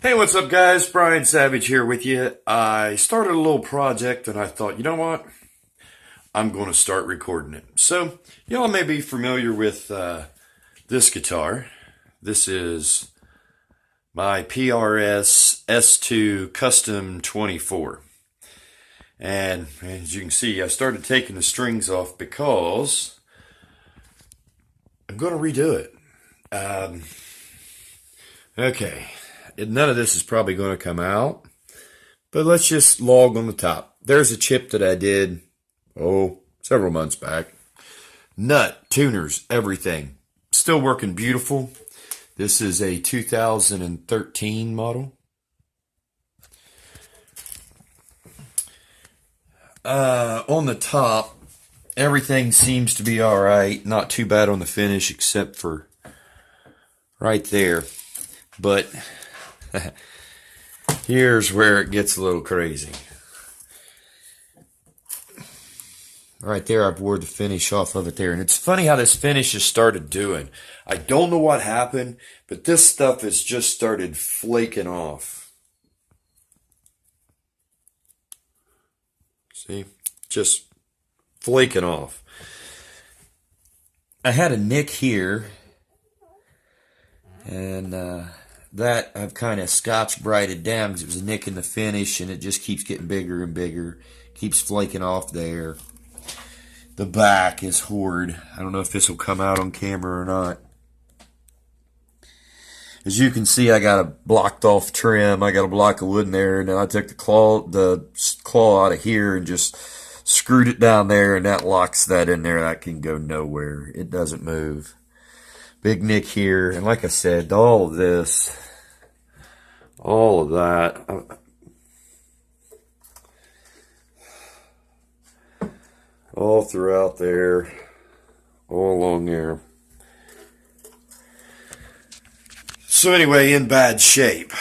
Hey, what's up, guys? Brian Savage here with you. I started a little project and I thought, you know what? I'm going to start recording it. So, y'all may be familiar with this guitar. This is my PRS S2 Custom 24. And as you can see, I started taking the strings off because I'm going to redo it. Okay. None of this is probably going to come out, but let's just log on the top. There's a chip that I did, several months back. Nut, tuners, everything. Still working beautiful. This is a 2013 model. On the top, everything seems to be all right. Not too bad on the finish, except for right there. But here's where it gets a little crazy. Right there, I've wore the finish off of it there. And it's funny how this finish has started doing. I don't know what happened, but this stuff has just started flaking off. See? Just flaking off. I had a nick here. And that I've kind of scotch brighted down because it was a nick in the finish, and it just keeps getting bigger and bigger. Keeps flaking off there. The back is horrid. I don't know if this will come out on camera or not. As you can see, I got a blocked off trim. I got a block of wood in there, and then I took the claw out of here and just screwed it down there, and that locks that in there. That can go nowhere. It doesn't move. Big nick here, and like I said, all of this, all of that, all throughout there, all along there. So anyway, in bad shape,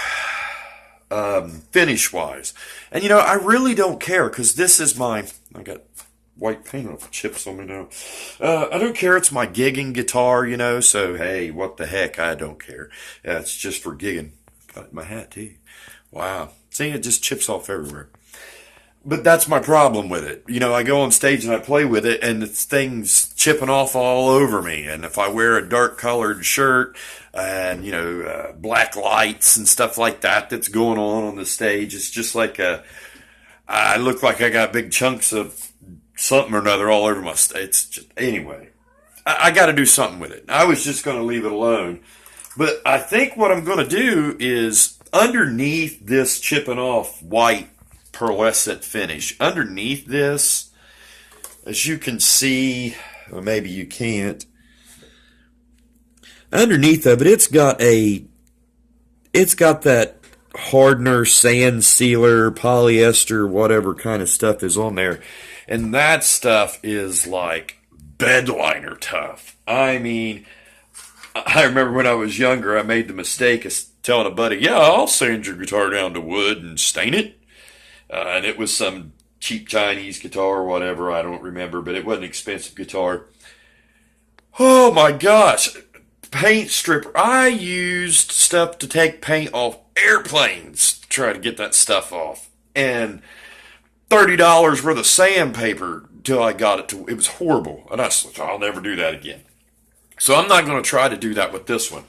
finish-wise. And you know, I really don't care, because this is I got white paint off chips on me now. I don't care. It's my gigging guitar, you know, so hey, what the heck? I don't care. Yeah, it's just for gigging. Got it in my hat, too. Wow. See, it just chips off everywhere. But that's my problem with it. You know, I go on stage and I play with it, and the thing's chipping off all over me. And if I wear a dark colored shirt and, you know, black lights and stuff like that that's going on the stage, it's just like I look like I got big chunks of something or another all over my it's just anyway, I got to do something with it. I was just going to leave it alone, but I think what I'm going to do is underneath this chipping off white pearlescent finish, underneath this, as you can see, or maybe you can't, underneath of it, it's got that hardener, sand sealer, polyester, whatever kind of stuff is on there. And that stuff is like bed liner tough. I mean, I remember when I was younger, I made the mistake of telling a buddy, yeah, I'll sand your guitar down to wood and stain it. And it was some cheap Chinese guitar or whatever, I don't remember, but it wasn't an expensive guitar. Oh my gosh, paint stripper. I used stuff to take paint off airplanes to try to get that stuff off. And $30 worth of sandpaper till I got it to, it was horrible. And I said, I'll never do that again. So I'm not going to try to do that with this one.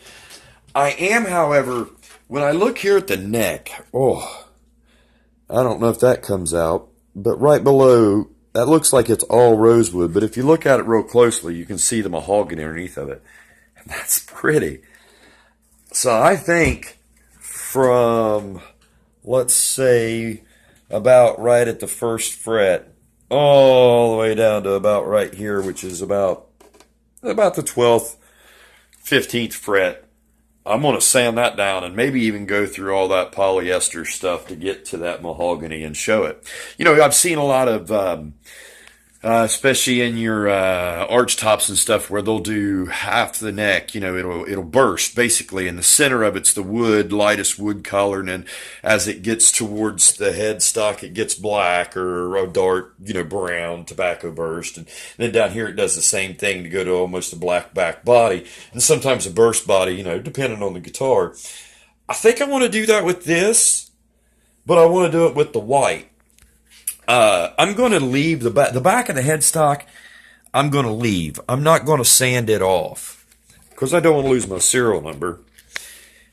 I am, however, when I look here at the neck, I don't know if that comes out, but right below, that looks like it's all rosewood. But if you look at it real closely, you can see the mahogany underneath of it. And that's pretty. So I think from, let's say, about right at the first fret, all the way down to about right here, which is about the 12th, 15th fret. I'm going to sand that down and maybe even go through all that polyester stuff to get to that mahogany and show it. You know, I've seen a lot of especially in your arch tops and stuff, where they'll do half the neck. You know, it'll burst basically, in the center of it's the wood, lightest wood color, and then as it gets towards the headstock, it gets black or a dark, you know, brown tobacco burst, and then down here it does the same thing to go to almost a black back body, and sometimes a burst body, you know, depending on the guitar. I think I want to do that with this, but I want to do it with the white. I'm going to leave the back of the headstock. I'm going to leave. I'm not going to sand it off because I don't want to lose my serial number.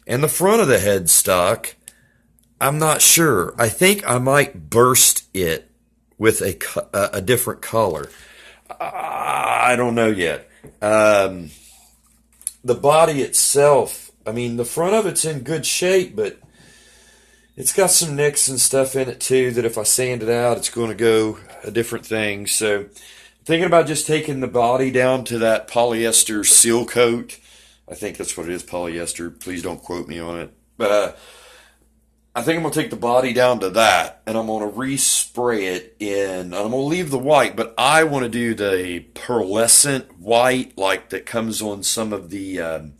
And the front of the headstock, I'm not sure. I think I might burst it with a different color. I don't know yet. The body itself, I mean, the front of it's in good shape, but it's got some nicks and stuff in it too that if I sand it out, it's going to go a different thing. So thinking about just taking the body down to that polyester seal coat. I think that's what it is, polyester. Please don't quote me on it. But I think I'm going to take the body down to that, and I'm going to respray it in. And I'm going to leave the white, but I want to do the pearlescent white like that comes on some of the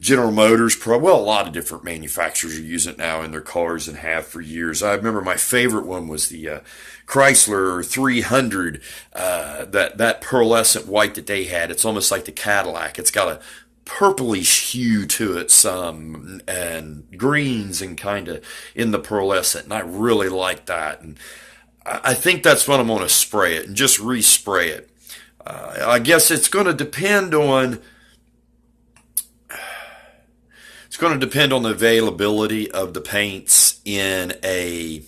General Motors, well, a lot of different manufacturers are using it now in their cars and have for years. I remember my favorite one was the Chrysler 300, that pearlescent white that they had. It's almost like the Cadillac. It's got a purplish hue to it some, and greens and kind of in the pearlescent, and I really like that. And I think that's when I'm going to spray it and just respray it. I guess it's going to depend on the availability of the paints in a,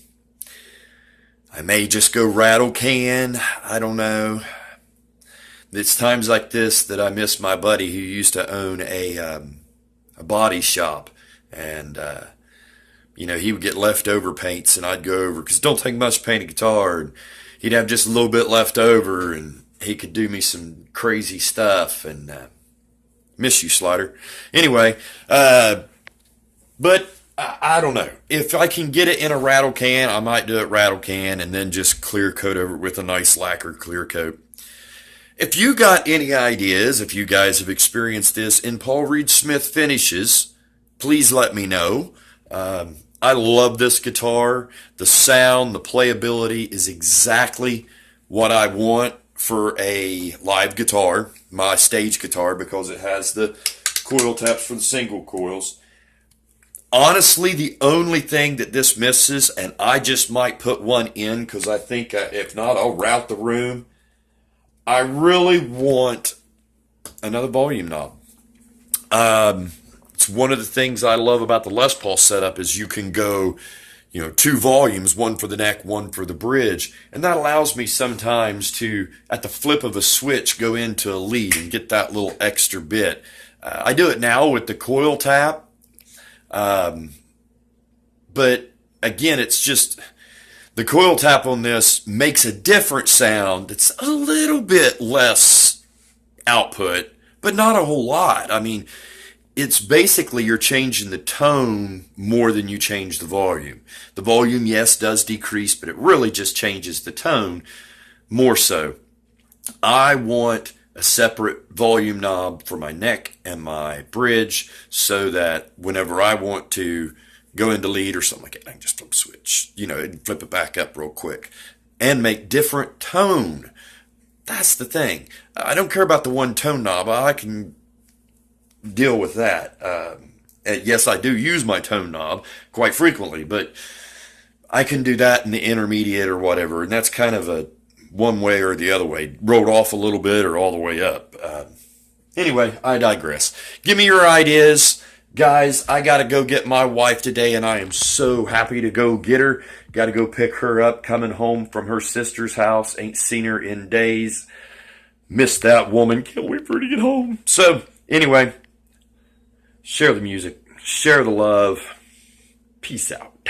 I may just go rattle can. I don't know. It's times like this that I miss my buddy who used to own a body shop. And, he would get leftover paints and I'd go over, because it don't take much to paint a guitar. And he'd have just a little bit left over and he could do me some crazy stuff. And, miss you, Slider. Anyway, but I don't know. If I can get it in a rattle can, I might do it rattle can and then just clear coat over it with a nice lacquer clear coat. If you got any ideas, if you guys have experienced this in Paul Reed Smith finishes, please let me know. I love this guitar. The sound, the playability is exactly what I want for a live guitar, my stage guitar, because it has the coil taps for the single coils. Honestly, the only thing that this misses, and I just might put one in because I think if not, I'll route the room. I really want another volume knob. It's one of the things I love about the Les Paul setup is you can go, 2 volumes, one for the neck, one for the bridge. And that allows me sometimes to, at the flip of a switch, go into a lead and get that little extra bit. I do it now with the coil tap. But again, it's just the coil tap on this makes a different sound. It's a little bit less output, but not a whole lot. I mean, it's basically you're changing the tone more than you change the volume. The volume, yes, does decrease, but it really just changes the tone more so. I want a separate volume knob for my neck and my bridge so that whenever I want to go into lead or something like that, I can just flip a switch, and flip it back up real quick and make different tone. That's the thing. I don't care about the one tone knob. I can deal with that. Yes, I do use my tone knob quite frequently, but I can do that in the intermediate or whatever, and that's kind of a one way or the other way, rolled off a little bit or all the way up. Anyway, I digress. Give me your ideas. Guys, I got to go get my wife today, and I am so happy to go get her. Got to go pick her up, coming home from her sister's house. Ain't seen her in days. Missed that woman. Can't wait for her to get home. So, anyway, share the music. Share the love. Peace out.